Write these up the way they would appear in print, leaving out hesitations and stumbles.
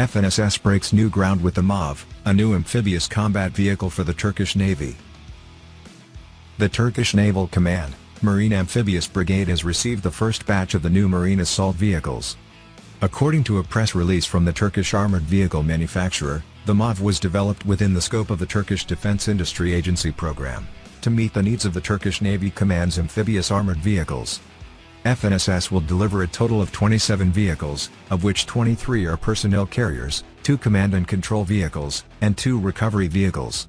FNSS breaks new ground with the MAV, a new amphibious combat vehicle for the Turkish Navy. The Turkish Naval Command, Marine Amphibious Brigade has received the first batch of the new marine assault vehicles. According to a press release from the Turkish armored vehicle manufacturer, the MAV was developed within the scope of the Turkish Defense Industry Agency program, to meet the needs of the Turkish Navy Command's amphibious armored vehicles. FNSS will deliver a total of 27 vehicles, of which 23 are personnel carriers, 2 command and control vehicles, and 2 recovery vehicles.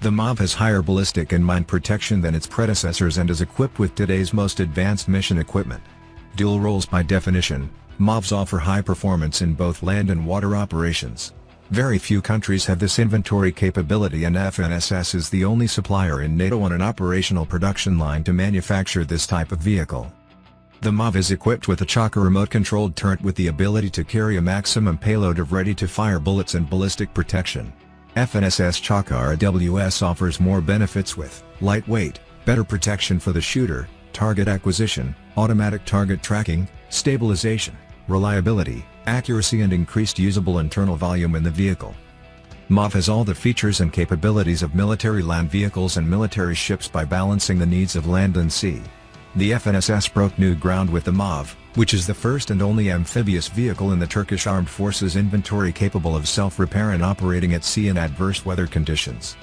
The MAV has higher ballistic and mine protection than its predecessors and is equipped with today's most advanced mission equipment. Dual roles by definition, MAVs offer high performance in both land and water operations. Very few countries have this inventory capability, and FNSS is the only supplier in NATO on an operational production line to manufacture this type of vehicle. The MAV is equipped with a CAKA Remote Controlled Turret with the ability to carry a maximum payload of ready-to-fire bullets and ballistic protection. FNSS CAKA RWS offers more benefits with lightweight, better protection for the shooter, target acquisition, automatic target tracking, stabilization, reliability, accuracy and increased usable internal volume in the vehicle. MAV has all the features and capabilities of military land vehicles and military ships by balancing the needs of land and sea. The FNSS broke new ground with the MAV, which is the first and only amphibious vehicle in the Turkish Armed Forces inventory capable of self-repair and operating at sea in adverse weather conditions.